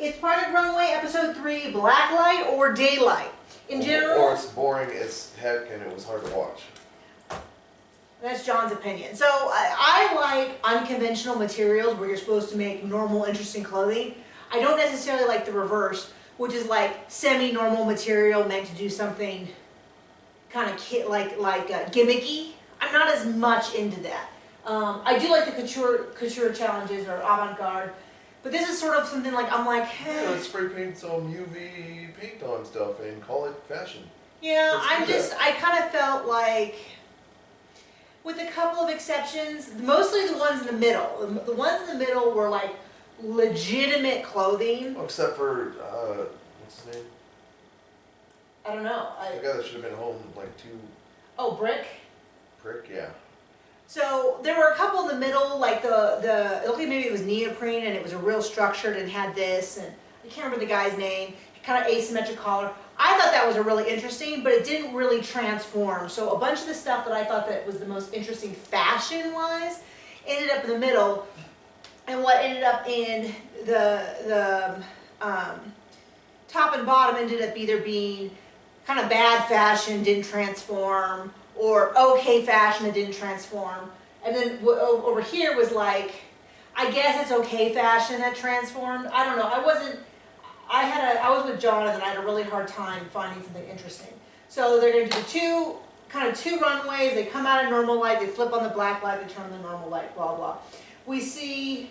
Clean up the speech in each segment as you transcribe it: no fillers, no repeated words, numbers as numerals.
It's Project Runway Episode 3 Blacklight or Daylight. In general... Or it's boring as heck and it was hard to watch. That's John's opinion. So I like unconventional materials where you're supposed to make normal, interesting clothing. I don't necessarily like the reverse, which is like semi-normal material meant to do something kind of gimmicky. I'm not as much into that. I do like the couture challenges or avant-garde, but this is sort of something like, I'm like, hey. Yeah, let's spray paint some UV paint on stuff and call it fashion. Yeah, I kind of felt like, with a couple of exceptions, mostly the ones in the middle. The ones in the middle were like legitimate clothing. Oh, except for, what's his name? I don't know. The guy that should have been home like 2... Oh, Brick? Prick, yeah. So there were a couple in the middle, like it looked like maybe it was neoprene and it was a real structured and had this, and I can't remember the guy's name, kind of asymmetric collar. I thought that was a really interesting, but it didn't really transform. So a bunch of the stuff that I thought that was the most interesting fashion-wise ended up in the middle, and what ended up in the top and bottom ended up either being kind of bad fashion, didn't transform, or okay fashion that didn't transform. And then over here was like, I guess it's okay fashion that transformed. I don't know. I was with John and I had a really hard time finding something interesting. So they're going to do two runways. They come out of normal light, they flip on the black light, they turn on the normal light, blah, blah. We see,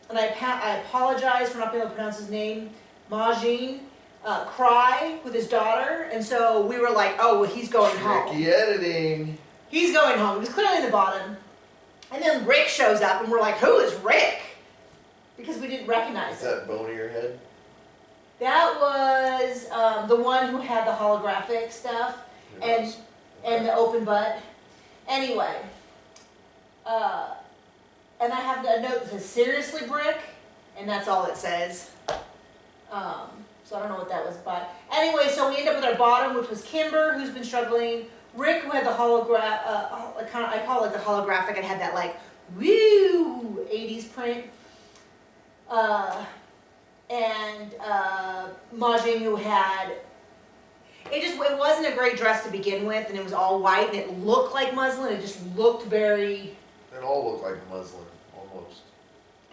and I apologize for not being able to pronounce his name, Majin, cry with his daughter, and so we were like, oh, well, he's going home. Tricky editing. He's going home. He was clearly in the bottom. And then Rick shows up, and we're like, who is Rick? Because we didn't recognize him. Is that bone in your head? That was the one who had the holographic stuff and the open butt. Anyway, and I have a note that says, seriously, Brick? And that's all it says. So I don't know what that was about. Anyway, so we end up with our bottom, which was Kimber, who's been struggling. Rick, who had the I call it like the holographic, and had that like, woo, 80s print. And Majin, who had, it wasn't a great dress to begin with, and it was all white, and it looked like muslin. It just looked very... It all looked like muslin, almost.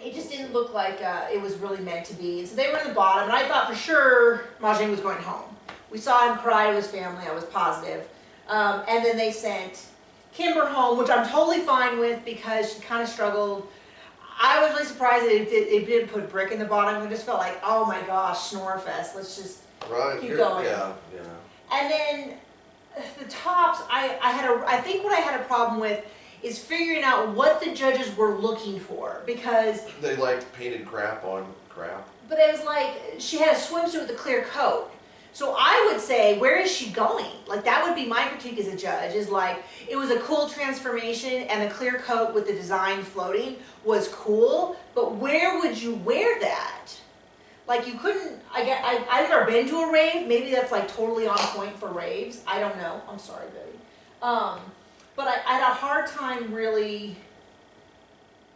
It just didn't look like it was really meant to be. And so they were in the bottom, and I thought for sure Majin was going home. We saw him cry to his family, I was positive. And then they sent Kimber home, which I'm totally fine with because she kind of struggled. I was really surprised that it didn't put Brick in the bottom. It just felt like, oh my gosh, Snorefest. Let's just keep going. Yeah. And then the tops, I think what I had a problem with is figuring out what the judges were looking for, because... They like painted crap on crap. But it was like, she had a swimsuit with a clear coat. So I would say, where is she going? Like, that would be my critique as a judge, is like, it was a cool transformation and the clear coat with the design floating was cool, but where would you wear that? Like, you couldn't, I've never been to a rave, maybe that's like totally on point for raves, I don't know, I'm sorry, Betty. But I had a hard time really,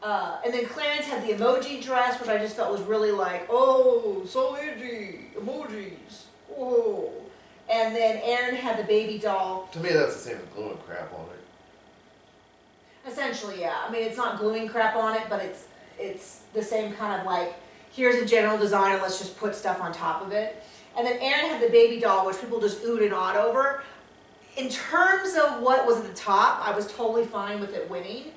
and then Clarence had the emoji dress, which I just felt was really like, oh, so edgy, emojis. Oh, and then Aaron had the baby doll. To me, that's the same as gluing crap on it. Essentially, yeah. I mean, it's not gluing crap on it, but it's the same kind of like, here's a general design and let's just put stuff on top of it. And then Aaron had the baby doll, which people just oohed and awed over. In terms of what was at the top, I was totally fine with it winning,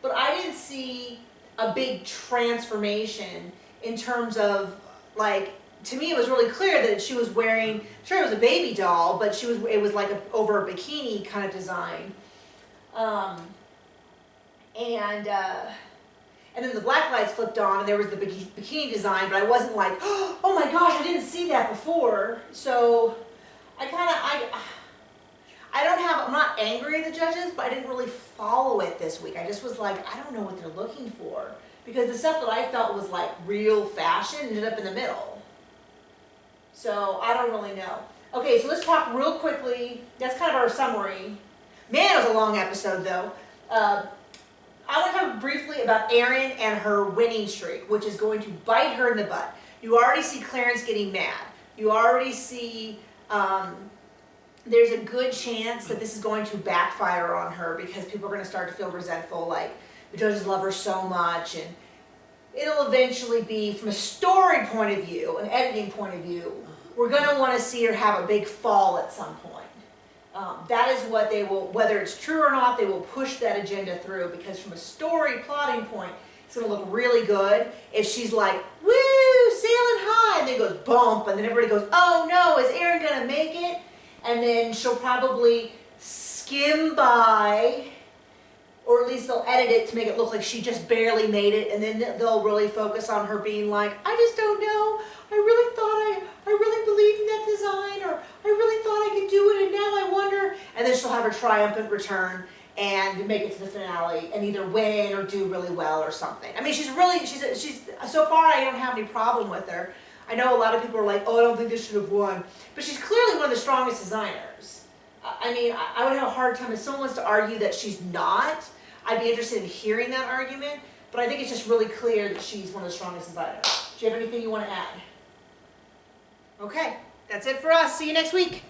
but I didn't see a big transformation in terms of like, to me, it was really clear that she was wearing, sure, it was a baby doll, but it was like over a bikini kind of design. And then the black lights flipped on, and there was the bikini design, but I wasn't like, oh my gosh, I didn't see that before. So I'm not angry at the judges, but I didn't really follow it this week. I just was like, I don't know what they're looking for. Because the stuff that I felt was like real fashion ended up in the middle. So I don't really know. Okay, so let's talk real quickly. That's kind of our summary. Man, it was a long episode though. I want to talk briefly about Erin and her winning streak, which is going to bite her in the butt. You already see Clarence getting mad. You already see there's a good chance that this is going to backfire on her because people are going to start to feel resentful, like the judges love her so much, and it'll eventually be, from a story point of view, an editing point of view, we're going to want to see her have a big fall at some point. That is what they will, whether it's true or not, they will push that agenda through, because from a story plotting point, it's going to look really good if she's like, woo, sailing high, and then goes bump, and then everybody goes, oh no, is Erin going to make it? And then she'll probably skim by, or at least they'll edit it to make it look like she just barely made it, and then they'll really focus on her being like, I just don't know, I really believed in that design, or I really thought I could do it, and now I wonder. And then she'll have her triumphant return and make it to the finale and either win or do really well or something. I mean, she's so far I don't have any problem with her. I know a lot of people are like, oh, I don't think this should have won. But she's clearly one of the strongest designers. I mean, I would have a hard time if someone wants to argue that she's not. I'd be interested in hearing that argument. But I think it's just really clear that she's one of the strongest designers. Do you have anything you want to add? Okay, that's it for us. See you next week.